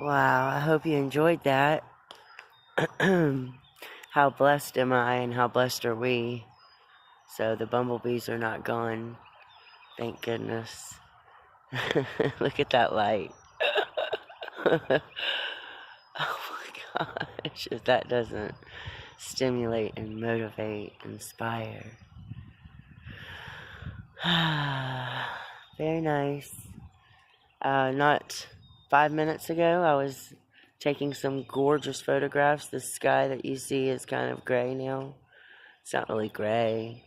Wow, I hope you enjoyed that. How blessed am I and how blessed are we? So the bumblebees are not gone. Thank goodness. Look at that light. Oh my gosh, if that doesn't stimulate and motivate, inspire. Very nice. Not 5 minutes ago, I was taking some gorgeous photographs. The sky that you see is kind of gray now. It's not really gray.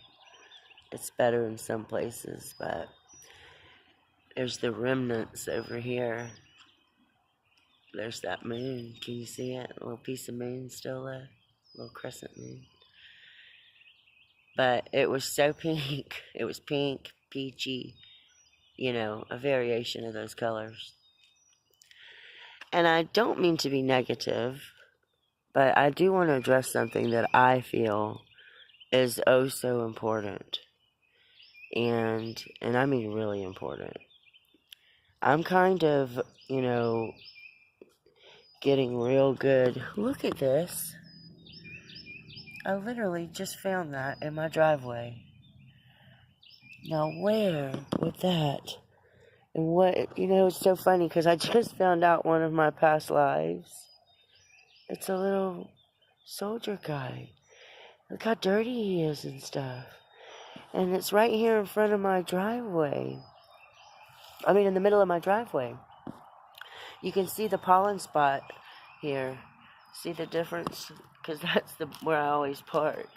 It's better in some places, but there's the remnants over here. There's that moon. Can you see it? A little piece of moon still left. A little crescent moon. But it was so pink. It was pink, peachy, a variation of those colors. And I don't mean to be negative, but I do want to address something that I feel is oh so important. And I mean really important. I'm kind of, getting real good. Look at this. I literally just found that in my driveway. Now where with that? And what, it's so funny because I just found out one of my past lives. It's a little soldier guy. Look how dirty he is and stuff. And it's right here in front of my driveway. In the middle of my driveway. You can see the pollen spot here. See the difference? Because that's where I always park.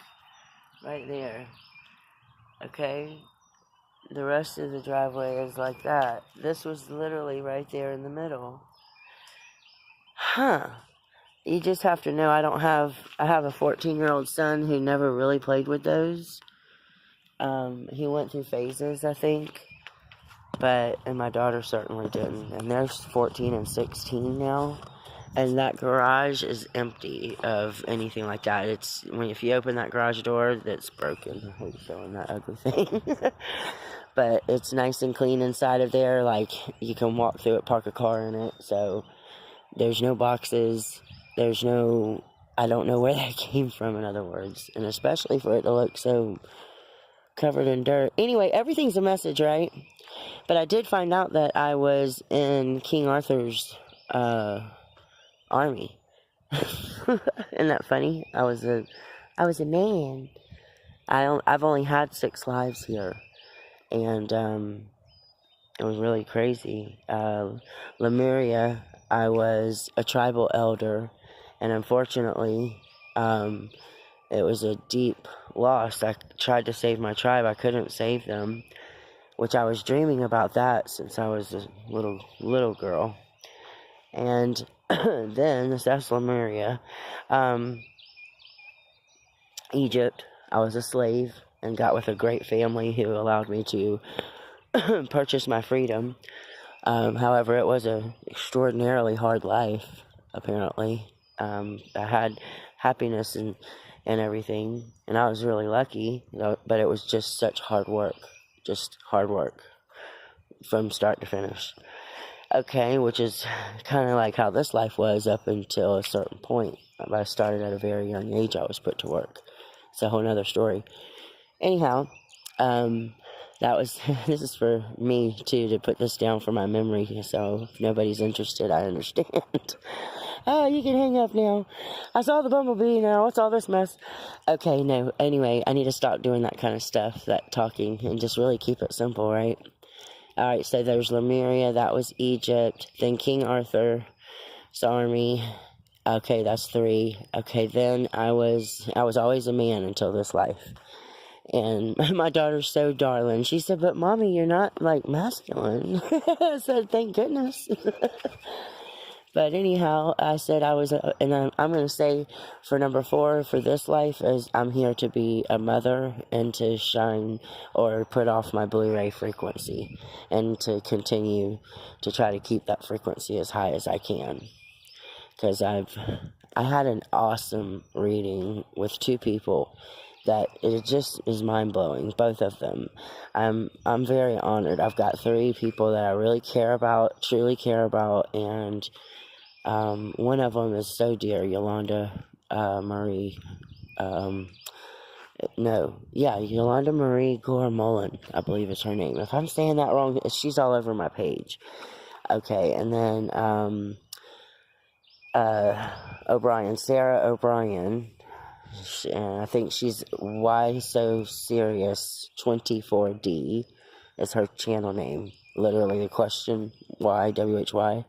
Right there. Okay? The rest of the driveway is like that. This was literally right there in the middle. Huh. You just have to know I have a 14-year-old son who never really played with those. He went through phases, I think. And my daughter certainly didn't. And they're 14 and 16 now. And that garage is empty of anything like that. If you open that garage door, that's broken. I hate showing that ugly thing. But it's nice and clean inside of there. Like, you can walk through it, park a car in it. So, there's no boxes. I don't know where that came from, in other words. And especially for it to look so covered in dirt. Anyway, everything's a message, right? But I did find out that I was in King Arthur's army. Isn't that funny? I was a man. I've only had 6 lives here. And it was really crazy. Lemuria, I was a tribal elder. And unfortunately, it was a deep loss. I tried to save my tribe. I couldn't save them, which I was dreaming about that since I was a little girl. And then, that's Lemuria. Egypt, I was a slave and got with a great family who allowed me to purchase my freedom. However, it was an extraordinarily hard life, apparently. I had happiness and everything, and I was really lucky, but it was just such hard work from start to finish. Okay, which is kind of like how this life was up until a certain point. I started at a very young age. I was put to work. It's a whole nother story. Anyhow, this is for me too, to put this down for my memory. So if nobody's interested, I understand. Oh, you can hang up now. I saw the bumblebee now. What's all this mess? Okay, no. Anyway, I need to stop doing that kind of stuff, that talking, and just really keep it simple, right? Alright, so there's Lemuria, that was Egypt. Then King Arthur's army. Okay, that's 3. Okay, then I was always a man until this life. And my daughter's so darling. She said, but Mommy, you're not, masculine. I said, thank goodness. But anyhow, I said I was, and I'm going to say for number 4 for this life is I'm here to be a mother and to shine or put off my Blu-ray frequency and to continue to try to keep that frequency as high as I can. Because I had an awesome reading with 2 people that it just is mind-blowing, both of them. I'm very honored. I've got 3 people that I really care about, truly care about, and one of them is so dear, Yolanda Marie. Yolanda Marie Gore-Mullen, I believe is her name. If I'm saying that wrong, she's all over my page. Okay, and then Sarah O'Brien, and I think she's Why So Serious 24D is her channel name. Literally the question, why, WHY.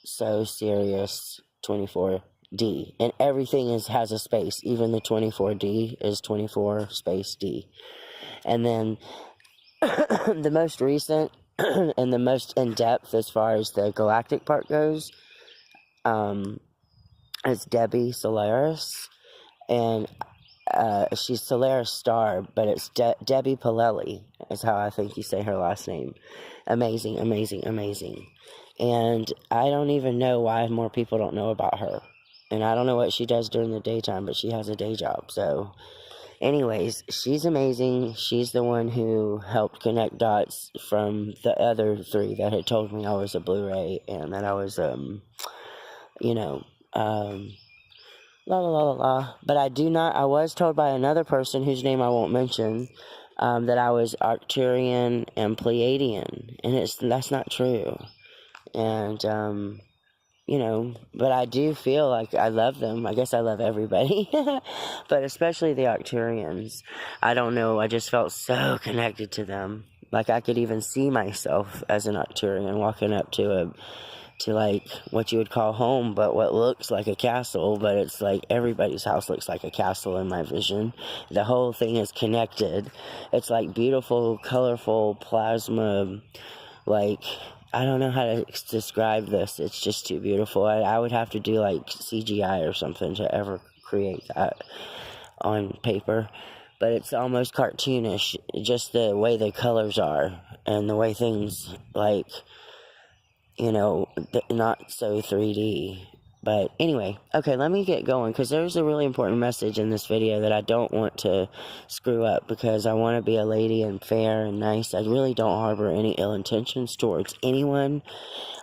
So Serious 24D. And everything has a space. Even the 24D is 24 space D. And then the most recent and the most in-depth as far as the galactic part goes, is Debbie Solaris, and she's Solaris Star, but it's Debbie Palelli is how I think you say her last name. Amazing. And I don't even know why more people don't know about her, and I don't know what she does during the daytime, but she has a day job. So anyways, she's amazing. She's the one who helped connect dots from the other 3 that had told me I was a Blu-ray and that I was but I was told by another person whose name I won't mention, that I was Arcturian and Pleiadian, and that's not true. And but I do feel like I love them. I guess I love everybody, but especially the Arcturians. I don't know, I just felt so connected to them. Like I could even see myself as an Arcturian walking up to like what you would call home, but what looks like a castle, but it's like everybody's house looks like a castle in my vision. The whole thing is connected. It's like beautiful, colorful plasma, like, I don't know how to describe this. It's just too beautiful. I would have to do like CGI or something to ever create that on paper. But it's almost cartoonish, just the way the colors are and the way things, like, not so 3D. But anyway, okay, let me get going, because there's a really important message in this video that I don't want to screw up, because I want to be a lady and fair and nice. I really don't harbor any ill intentions towards anyone.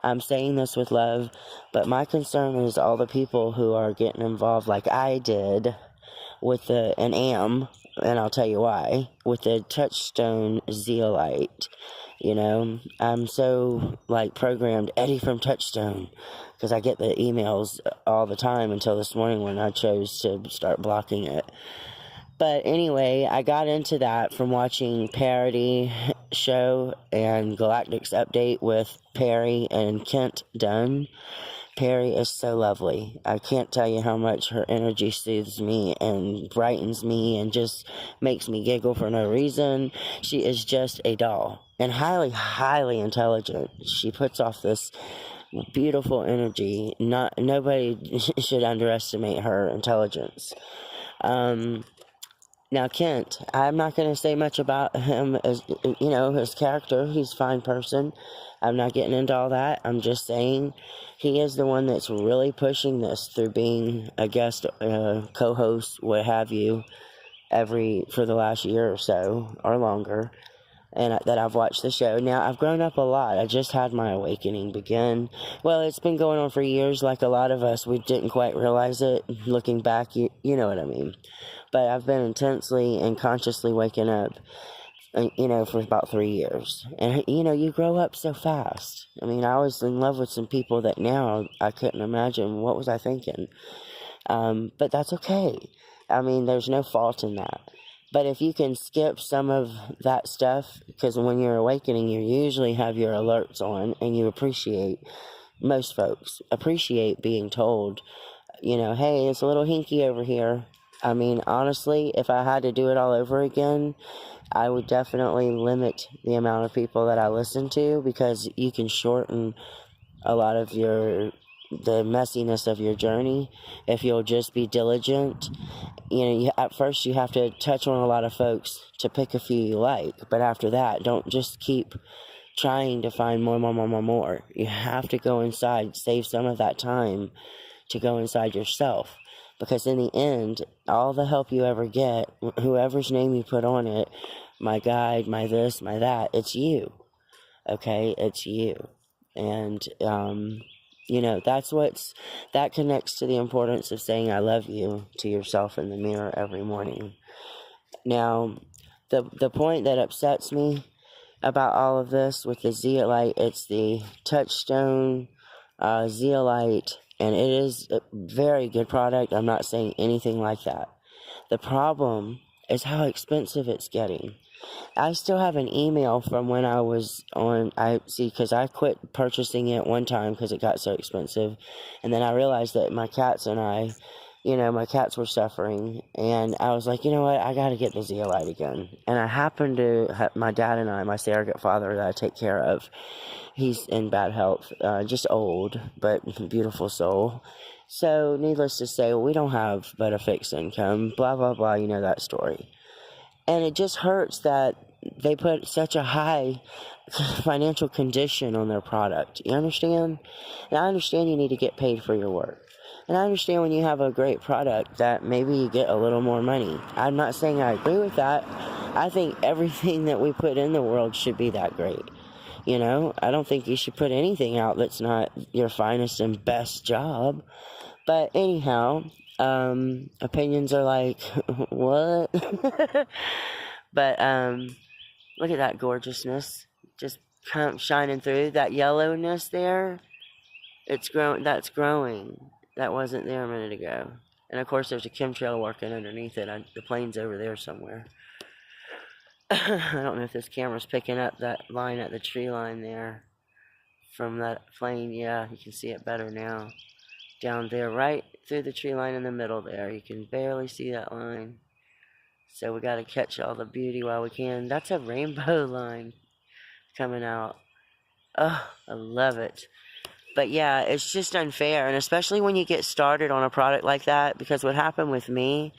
I'm saying this with love, but my concern is all the people who are getting involved like I did with and I'll tell you why, with the Touchstone zeolite. I'm so, like, programmed Eddie from Touchstone, because I get the emails all the time until this morning when I chose to start blocking it. But anyway, I got into that from watching Parody Show and Galactic's Update with Perry and Kent Dunn. Perry is so lovely. I can't tell you how much her energy soothes me and brightens me and just makes me giggle for no reason. She is just a doll and highly, highly intelligent. She puts off this beautiful energy. Nobody should underestimate her intelligence. Now, Kent, I'm not going to say much about him as, his character. He's a fine person. I'm not getting into all that. I'm just saying he is the one that's really pushing this through being a guest co-host, what have you, for the last year or so, or longer, and that I've watched the show. Now, I've grown up a lot. I just had my awakening begin. Well, it's been going on for years, like a lot of us. We didn't quite realize it. Looking back, you know what I mean. But I've been intensely and consciously waking up, for about 3 years. And, you grow up so fast. I mean, I was in love with some people that now I couldn't imagine. What was I thinking? But that's okay. I mean, there's no fault in that. But if you can skip some of that stuff, because when you're awakening, you usually have your alerts on, and most folks appreciate being told, hey, it's a little hinky over here. I mean, honestly, if I had to do it all over again, I would definitely limit the amount of people that I listen to, because you can shorten a lot of the messiness of your journey if you'll just be diligent. At first you have to touch on a lot of folks to pick a few you like, but after that, don't just keep trying to find more. You have to go inside, save some of that time to go inside yourself. Because in the end, all the help you ever get, whoever's name you put on it, my guide, my this, my that, it's you. Okay, it's you. And, that connects to the importance of saying I love you to yourself in the mirror every morning. Now, the point that upsets me about all of this with the zeolite, it's the Touchstone zeolite, and it is a very good product. I'm not saying anything like that. The problem is how expensive it's getting. I still have an email from when I was because I quit purchasing it one time because it got so expensive. And then I realized that my cats and my cats were suffering. And I was like, you know what, I got to get the zeolite again. And I happened to have my dad and I, my surrogate father that I take care of, he's in bad health, just old, but beautiful soul. So needless to say, we don't have but a fixed income, blah, blah, blah, you know that story. And it just hurts that they put such a high financial condition on their product. You understand? And I understand you need to get paid for your work. And I understand when you have a great product that maybe you get a little more money. I'm not saying I agree with that. I think everything that we put in the world should be that great. I don't think you should put anything out that's not your finest and best job. But anyhow, opinions are like, what? But, look at that gorgeousness. Just kind of shining through. That yellowness there, that's growing. That wasn't there a minute ago. And of course there's a chemtrail working underneath it. The plane's over there somewhere. I don't know if this camera's picking up that line at the tree line there from that plane. Yeah, you can see it better now. Down there, right through the tree line in the middle there. You can barely see that line. So we got to catch all the beauty while we can. That's a rainbow line coming out. Oh, I love it. But yeah, it's just unfair. And especially when you get started on a product like that. Because what happened with me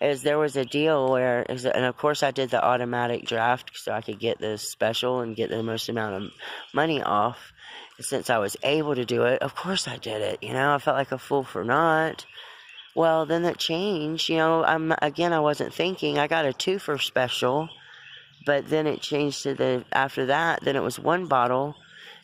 is there was a deal where, and of course I did the automatic draft so I could get this special and get the most amount of money off. Since I was able to do it, of course I did it. I felt like a fool for not. Well, then that changed. I wasn't thinking. I got a 2 for special, but then it changed to after that, then it was 1 bottle,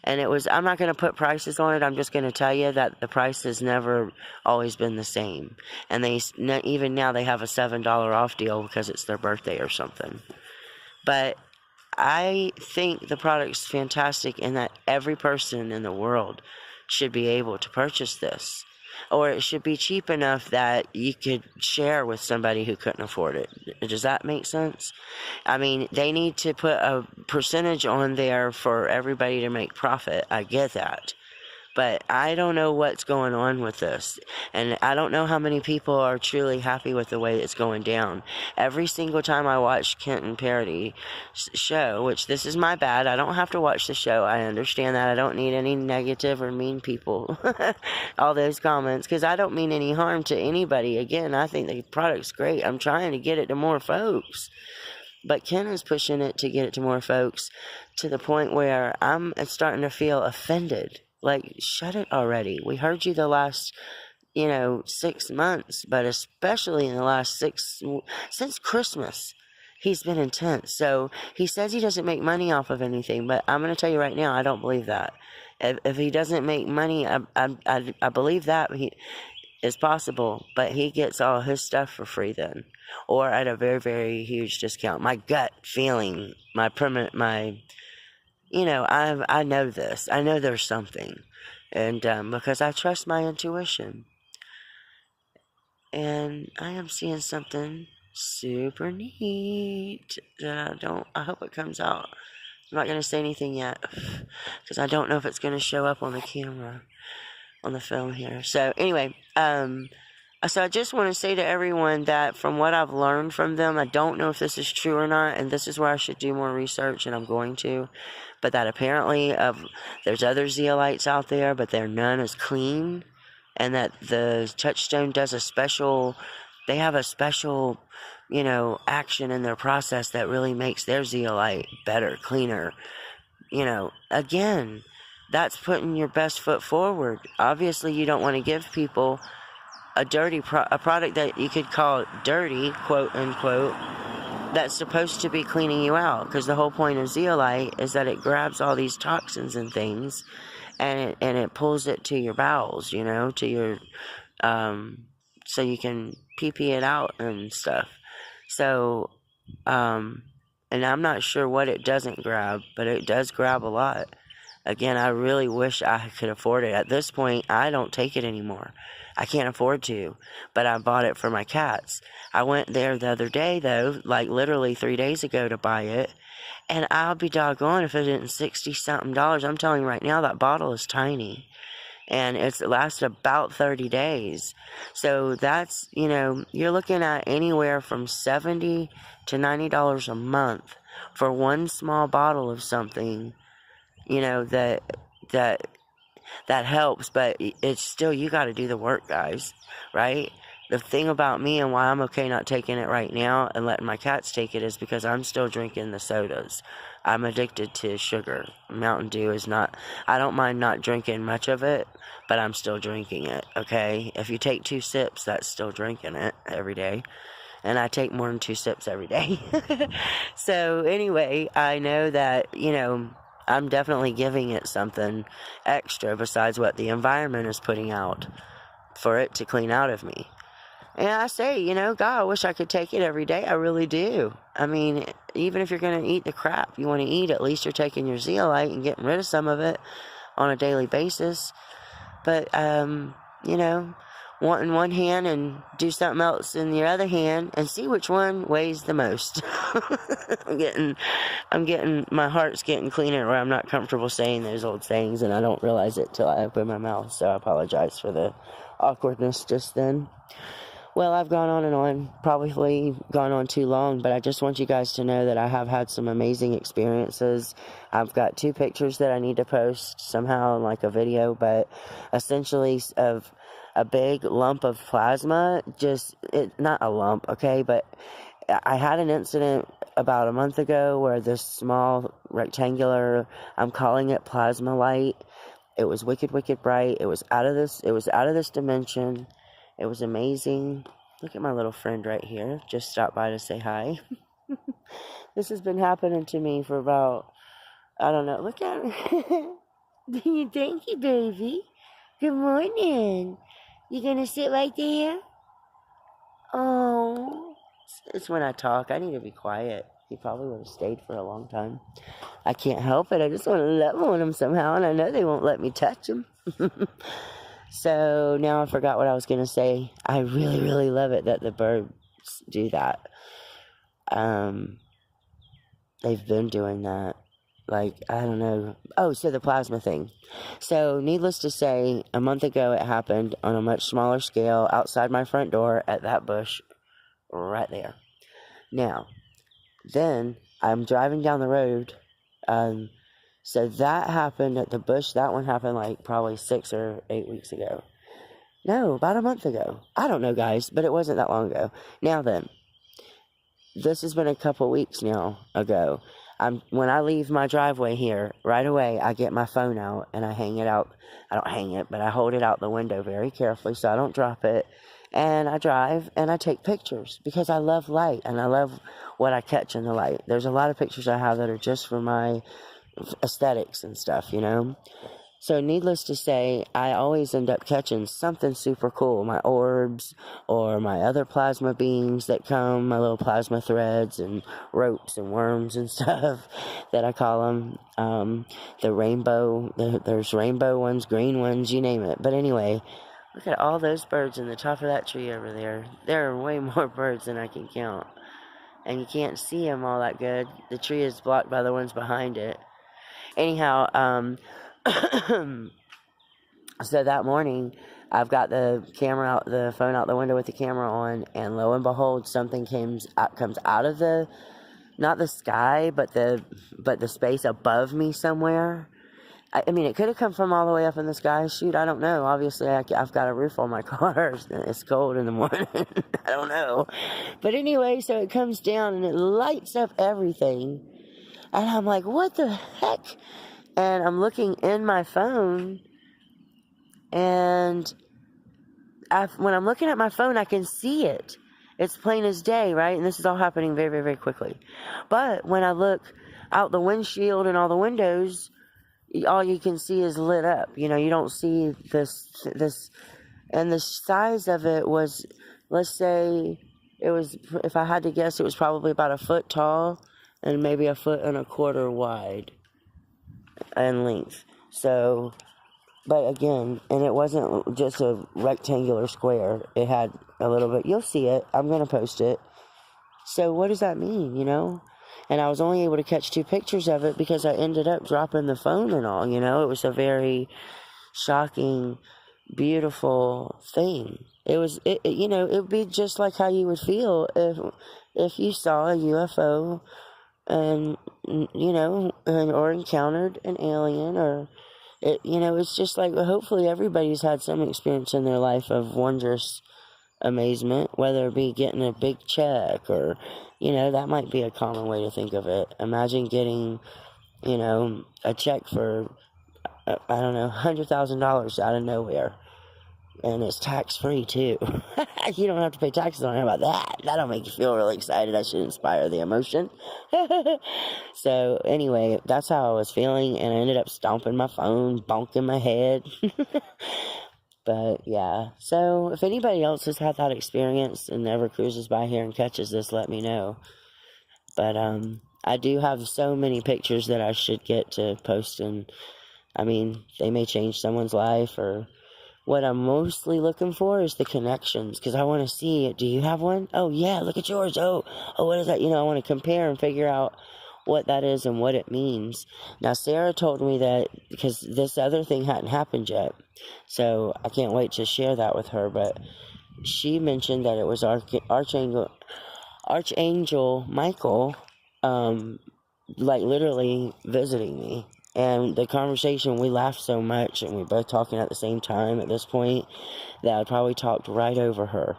and I'm not going to put prices on it. I'm just going to tell you that the price has never always been the same. And even now they have a $7 off deal because it's their birthday or something. But I think the product's fantastic and that every person in the world should be able to purchase this. Or it should be cheap enough that you could share with somebody who couldn't afford it. Does that make sense? I mean, they need to put a percentage on there for everybody to make profit. I get that. But I don't know what's going on with this. And I don't know how many people are truly happy with the way it's going down. Every single time I watch Kenton Parody show, which this is my bad. I don't have to watch the show. I understand that. I don't need any negative or mean people. All those comments. Because I don't mean any harm to anybody. Again, I think the product's great. I'm trying to get it to more folks. But Ken is pushing it to get it to more folks to the point where I'm starting to feel offended. Like, shut it already. We heard you the last, 6 months, but especially in the last since Christmas, he's been intense. So he says he doesn't make money off of anything, but I'm going to tell you right now, I don't believe that. If he doesn't make money, I believe that is possible, but he gets all his stuff for free then, or at a very, very huge discount. My gut feeling, I know this. I know there's something. And because I trust my intuition. And I am seeing something super neat that I hope it comes out. I'm not going to say anything yet. Because I don't know if it's going to show up on the camera. On the film here. So anyway, so I just want to say to everyone that from what I've learned from them, I don't know if this is true or not, and this is where I should do more research, and I'm going to, but that apparently there's other zeolites out there, but they're none as clean, and that the Touchstone does they have a special, action in their process that really makes their zeolite better, cleaner. Again, that's putting your best foot forward. Obviously, you don't want to give people a a product that you could call dirty, quote unquote, that's supposed to be cleaning you out. Because the whole point of zeolite is that it grabs all these toxins and things, and it pulls it to your bowels, to your, so you can pee it out and stuff. So, and I'm not sure what it doesn't grab, but it does grab a lot. Again, I really wish I could afford it. At this point, I don't take it anymore. I can't afford to, but I bought it for my cats. I went there the other day, though, like literally 3 days ago, to buy it, and I'll be doggone if it isn't $60-something. I'm telling you right now, that bottle is tiny, and it lasts about 30 days. So that's, you're looking at anywhere from $70 to $90 a month for one small bottle of something, that helps, but it's still, you got to do the work, guys, right? The thing about me and why I'm okay not taking it right now and letting my cats take it is because I'm still drinking the sodas. I'm addicted to sugar. Mountain Dew is not, I don't mind not drinking much of it, but I'm still drinking it, okay? If you take 2 sips, that's still drinking it every day. And I take more than 2 sips every day. So anyway, I know that, I'm definitely giving it something extra besides what the environment is putting out for it to clean out of me. And I say, God, I wish I could take it every day. I really do. I mean, even if you're going to eat the crap you want to eat, at least you're taking your zeolite and getting rid of some of it on a daily basis. But, want in one hand and do something else in the other hand and see which one weighs the most. My heart's getting cleaner where I'm not comfortable saying those old sayings and I don't realize it till I open my mouth. So I apologize for the awkwardness just then. Well, I've gone on and on, probably gone on too long, but I just want you guys to know that I have had some amazing experiences. I've got 2 pictures that I need to post somehow in like a video, but essentially of a big lump of plasma, not a lump, okay, but I had an incident about a month ago where this small rectangular, I'm calling it plasma light, it was wicked, wicked bright, it was out of this dimension. It was amazing. Look at my little friend right here. Just stopped by to say hi. This has been happening to me for about, I don't know. Look at me. Thank you, baby. Good morning. You gonna sit right there? Oh. It's when I talk. I need to be quiet. He probably would have stayed for a long time. I can't help it. I just want to love on him somehow, and I know they won't let me touch him. So now I forgot what I was going to say. I really, really love it that the birds do that. They've been doing that. Like, I don't know. Oh, so the plasma thing. So needless to say, a month ago it happened on a much smaller scale outside my front door at that bush right there. Now, then I'm driving down the road. So that happened at the bush. That one happened like probably 6 or 8 weeks ago. No, about a month ago. I don't know, guys, but it wasn't that long ago. Now then, this has been a couple weeks now ago. When I leave my driveway here, right away, I get my phone out and I hang it out. I don't hang it, but I hold it out the window very carefully so I don't drop it. And I drive and I take pictures because I love light and I love what I catch in the light. There's a lot of pictures I have that are just for my aesthetics and stuff, So needless to say, I always end up catching something super cool. My orbs or my other plasma beams that come, my little plasma threads and ropes and worms and stuff that I call them. The rainbow, there's rainbow ones, green ones, you name it. But anyway, look at all those birds in the top of that tree over there. There are way more birds than I can count. And you can't see them all that good. The tree is blocked by the ones behind it. Anyhow, so that morning, I've got the phone out the window with the camera on, and lo and behold, something comes out of not the sky, but the space above me somewhere. I mean, it could have come from all the way up in the sky. Shoot, I don't know. Obviously, I've got a roof on my car. It's cold in the morning. I don't know. But anyway, so it comes down and it lights up everything. And I'm like, what the heck? And I'm looking in my phone, and when I'm looking at my phone, I can see it. It's plain as day, right? And this is all happening very, very, very quickly. But when I look out the windshield and all the windows, all you can see is lit up. You know, you don't see this, and the size of it was, let's say, it was, if I had to guess, it was probably about 1 foot tall and maybe 1.25 foot wide in length. So, but again, and it wasn't just a rectangular square. It had a little bit, you'll see it. I'm going to post it. So what does that mean, you know? And I was only able to catch 2 pictures of it because I ended up dropping the phone and all, you know? It was a very shocking, beautiful thing. It was, you know, it would be just like how you would feel if you saw a UFO and, you know, or encountered an alien, or, you know, it's just like, hopefully everybody's had some experience in their life of wondrous amazement, whether it be getting a big check or, you know, that might be a common way to think of it. Imagine getting, you know, a check for, I don't know, $100,000 out of nowhere. And it's tax-free, too. You don't have to pay taxes on it. How about that? That'll make you feel really excited. That should inspire the emotion. So, anyway, that's how I was feeling. And I ended up stomping my phone, bonking my head. But, yeah. So, if anybody else has had that experience and ever cruises by here and catches this, let me know. But, I do have so many pictures that I should get to post. And, I mean, they may change someone's life, or what I'm mostly looking for is the connections, because I want to see it. Do you have one? Oh, yeah, look at yours. Oh, what is that? You know, I want to compare and figure out what that is and what it means. Now, Sarah told me that, because this other thing hadn't happened yet, so I can't wait to share that with her, but she mentioned that it was Archangel Michael, like literally visiting me. And the conversation, we laughed so much, and we both talking at the same time at this point, that I probably talked right over her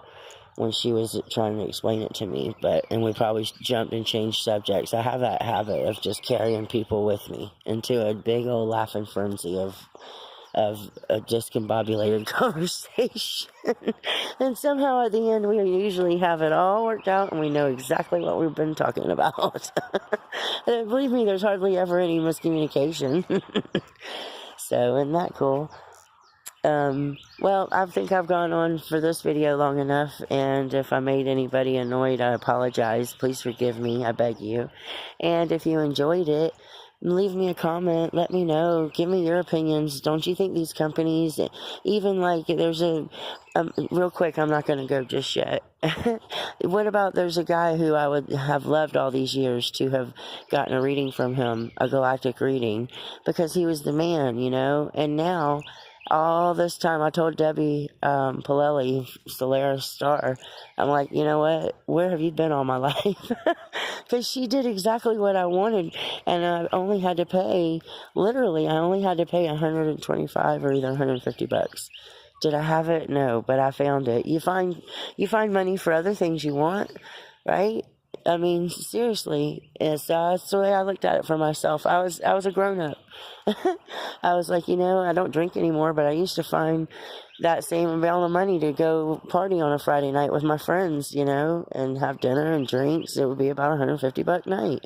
when she was trying to explain it to me. And we probably jumped and changed subjects. I have that habit of just carrying people with me into a big old laughing frenzy of a discombobulated conversation. And somehow at the end, we usually have it all worked out and we know exactly what we've been talking about. Believe me, there's hardly ever any miscommunication. So, isn't that cool? Well, I think I've gone on for this video long enough, and if I made anybody annoyed, I apologize. Please forgive me, I beg you. And if you enjoyed it, leave me a comment, let me know, give me your opinions. Don't you think these companies, even like, there's real quick, I'm not going to go just yet. What about, there's a guy who I would have loved all these years to have gotten a reading from him, a galactic reading, because he was the man, you know, and now, all this time, I told Debbie Palelli, Solaris Star, I'm like, you know what, where have you been all my life? Because she did exactly what I wanted, and I only had to pay, literally, I only had to pay $125 or either $150. Did I have it? No, but I found it. You find money for other things you want, right? I mean, seriously, that's the way I looked at it for myself. I was a grown-up. I was like, you know, I don't drink anymore, but I used to find that same amount of money to go party on a Friday night with my friends, you know, and have dinner and drinks. It would be about $150 night.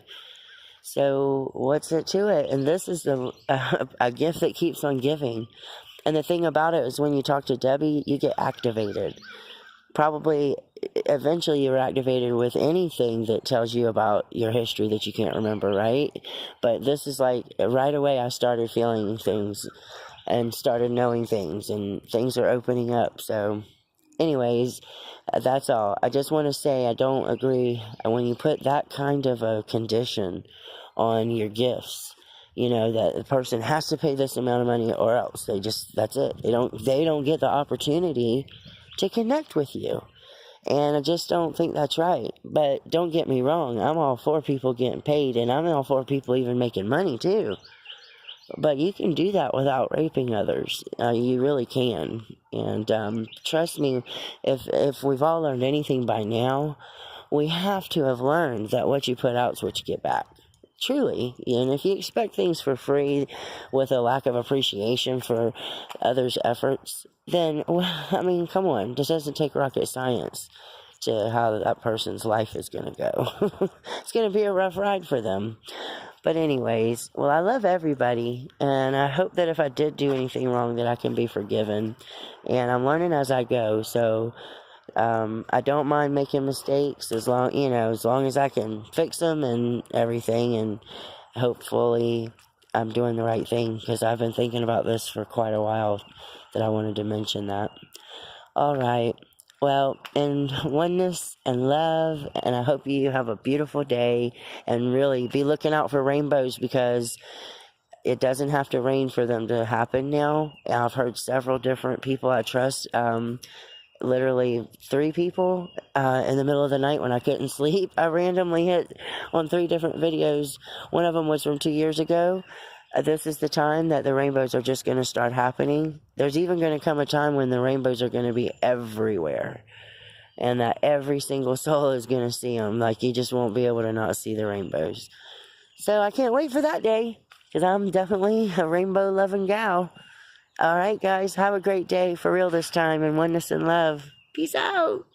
So what's it to it? And this is a gift that keeps on giving. And the thing about it is when you talk to Debbie, you get activated. Probably eventually you're activated with anything that tells you about your history that you can't remember, right? But this is like right away I started feeling things and started knowing things, and things are opening up. So anyways, that's all. I just want to say I don't agree when you put that kind of a condition on your gifts. You know, that the person has to pay this amount of money or else that's it. They don't get the opportunity to connect with you. And I just don't think that's right. But don't get me wrong, I'm all for people getting paid, and I'm all for people even making money too. But you can do that without raping others. You really can. And trust me, if we've all learned anything by now, we have to have learned that what you put out is what you get back. Truly. And if you expect things for free with a lack of appreciation for others' efforts, then, well, I mean, come on. This doesn't take rocket science to how that person's life is going to go. It's going to be a rough ride for them. But anyways, well, I love everybody, and I hope that if I did do anything wrong that I can be forgiven. And I'm learning as I go, so I don't mind making mistakes as long as I can fix them and everything, and hopefully I'm doing the right thing, because I've been thinking about this for quite a while, that I wanted to mention that. Alright, well, in oneness and love, and I hope you have a beautiful day, and really be looking out for rainbows, because it doesn't have to rain for them to happen now. I've heard several different people I trust, literally 3 people in the middle of the night when I couldn't sleep. I randomly hit on 3 different videos. One of them was from 2 years ago. This is the time that the rainbows are just going to start happening. There's even going to come a time when the rainbows are going to be everywhere, and that every single soul is going to see them. Like, you just won't be able to not see the rainbows. So I can't wait for that day, because I'm definitely a rainbow-loving gal. Alright, guys, have a great day, for real this time, and oneness and love. Peace out!